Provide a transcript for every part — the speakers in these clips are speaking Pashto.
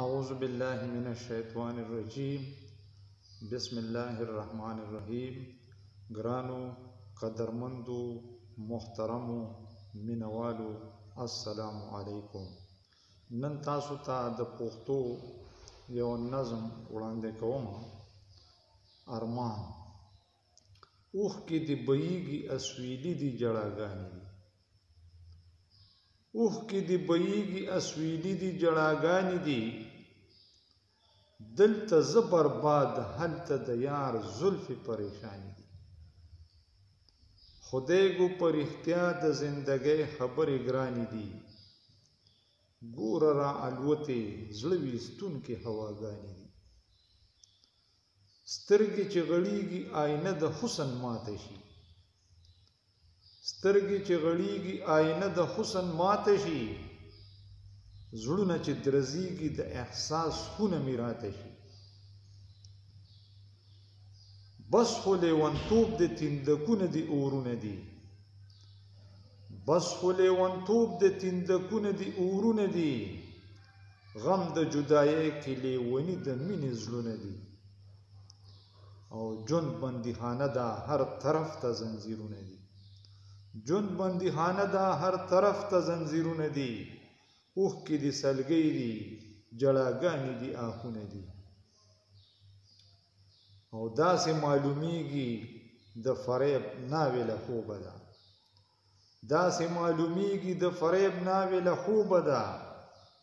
أعوذ بالله من الشیطان الرجیم بسم الله الرحمن الرحیم. ګرانو قدرمندو محترمو مینوالو السلام علیکم. نن تاسو ته د پښتو یو نظم وړاندې کوم. ارمان اوښ کې دی بهیږي اسویلي دی جړاګانې دي. اوښ کې دی بهیږي اسویلي دی جړاګانې دي. دلته زه برباد هلته د یار زلفې پریشانې دي. خدای ګو په رښتیا د زندګۍ خبرې ګرانې دي. ګوره را الوتې زړه ویستونکې هواګانې دي. سترګې چې غړېږي آینه د حسن ماته شي. سترګې چې غړېږي آینه د حسن ماته شي. زړونه چې درزېږي د احساس خونه مې راته شي. بس خو لیونتوب د تندکونه دي اورونه دي. بس خو لیونتوب د تندکونه دي اورونه دي. غم د جدایۍ کې لیوني د مینې زړونه دي. او ژوند بندیخانه ده هر طرف ته زنځیرونه دي. ژوند بندیخانه ده هر طرف ته زنځیرونه دي. اوښکې دي سلګۍ دي جړاګانې دي آهونه دي. او داسې معلومیږي د فریب ناوې له خوبه ده. داسې معلومیږي د فریب ناوې له خوبه ده.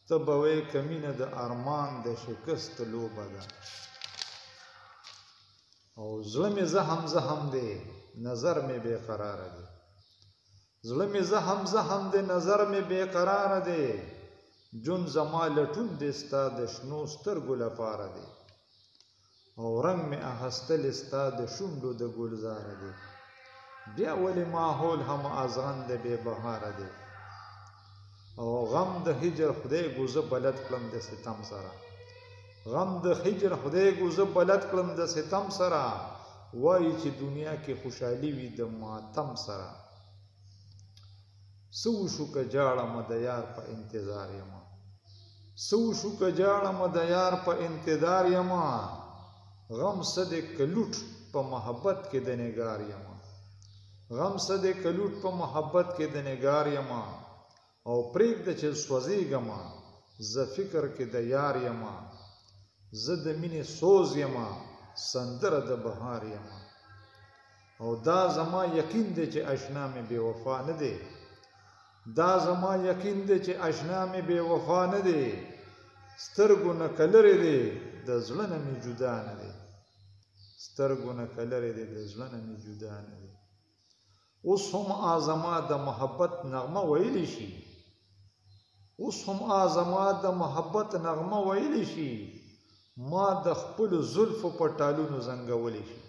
ته به وایې کمینه د ارمان د شکست لوبه ده. او زړه مې زخم دی نظر مې بې قراره دی. زړه مې زخم دی نظر مې بې قراره دی. جون زما لټون دی ستا د شنو سترګو لپاره دی. او رنگ مې اخیستل ستا د شونډو د ګلزاره دی. بیا ولې ماحول هم ازغن د بې بهاره دی. او غم د هجر خدای ګو زه بلد کړم د ستم سره. غم د هجر خدای ګو زه بلد کړم د ستم سره. وایي چې دنیا کې خوشحالي وي د ماتم سره. څه وشو که جاړم د یار په انتظار یمه. څه وشو که جاړم د یار په انتظار یمه. غم څه دی که لوټ په محبت کې د نګار یمه. غم څه دی که لوټ په محبت کې د نګار یمه. او پرېږده چې سوځېږمه زه فکر کې د یار یمه. زه د مینې سوز یمه سندره د بهار یمه. او دا زما یقین دی چې اشنا مې بې وفا نه دی. دا زما یقین دی چې اشنا مې بې وفا نه دی. سترګو نه که لرې دی د زړه نه مې جدا نه دی. سترګو نه که لرې دی د زړه نه مې جدا نه دی. اوس هم آزما د محبت نغمه ویلی شي. اوس هم آزما د محبت نغمه ویلی شي. ما د خپلو زلفو په ټالونو زنګولی شي.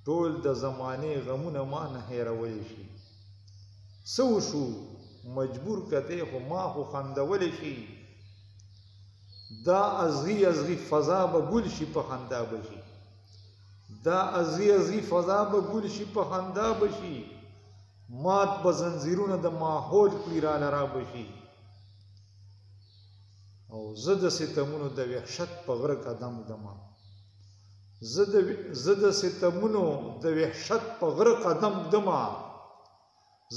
ټول د زمانې غمونه ما نه هېرولی شي. څه وشو مجبور که دی خو ما خو خندولی شي. دا ازغي فضا به ګل شي په خندا به شي. دا ازغي فضا به ګل شي په خندا به شي. مات به زنځیرونه د ماحول کړي راله را به شي. او زه د ستمونو د وحشت په غره قدم ږدمه. زه د ستمونو د وحشت په غره قدم ږدمه.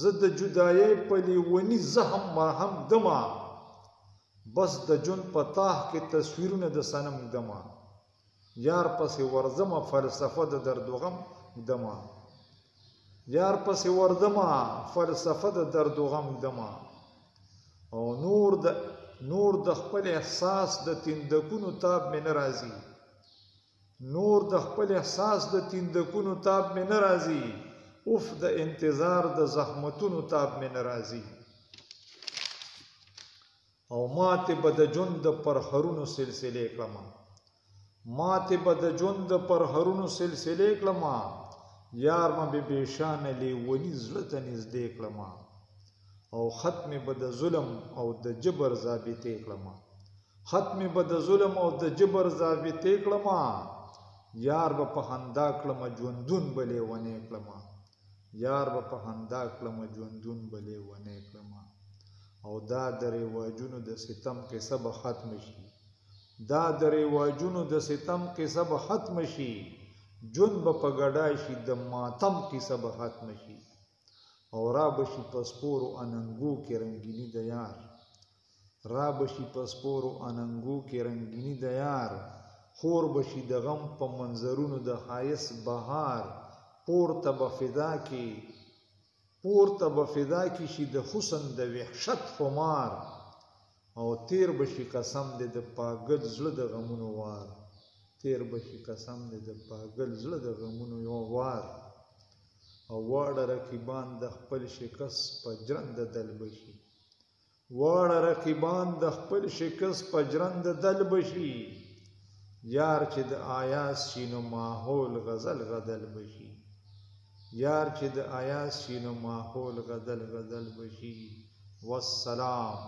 زه د جدایۍ په لیوني زخم مرهم ږدمه. بس د ژوند په تاح کې تصویرونه د صنم ږدمه. یار پسې ورځمه فلسفه د درد و غم ږدمه. یار پسې ورځمه فلسفه د درد و غم ږدمه. او نور د خپل احساس د تندکونو تاب مې نه راځي. نور د خپل احساس د تندکونو تاب مې نه راځي. اوف د انتظار د زحمتونو تاب مې نه راځي. او ماتې به د ژوند د پرهرونو سلسلې کړمه. ماتې به د ژوند د پرهرونو سلسلې کړمه. یار مې به بېشانه لیوني زړه ته نږدې کړمه. او ختمې به د ظلم او د جبر ضابطې کړمه. ختمې به د ظلم او د جبر ضابطې کړمه. یار به په خندا کړمه ژوندون به لیونی کړمه. یار به په خندا کړمه ژوندون به لیونی کړمه. او دا د رواجونو د ستم قصه به ختم شي دا د رواجونو د ستم قصه به ختم شي جون به په ګډای شي د ماتم قصه به ختم شي او را بشي پسپورو اننګو کې رنگینی د یار را بشي پسپورو اننګو کې رنگینی د یار خور بشي د غم په منظرونو د خایس بهار پورته به فدا کی شي د حسن د وحشت خمار او تیر بشي قسم دې د پاگل زړه د غمونو وار تیر بشي قسم دې د پاگل زړه د غمونو وار او واړه رقیبان د خپل شکست په جرند دل بشي واړه رقیبان د خپل شکست په جرند دل بشي یار چې د آیاس شي نو ماحول غزل غدل بشي یار چې د آیاس شي نو ماحول غدل بشي والسلام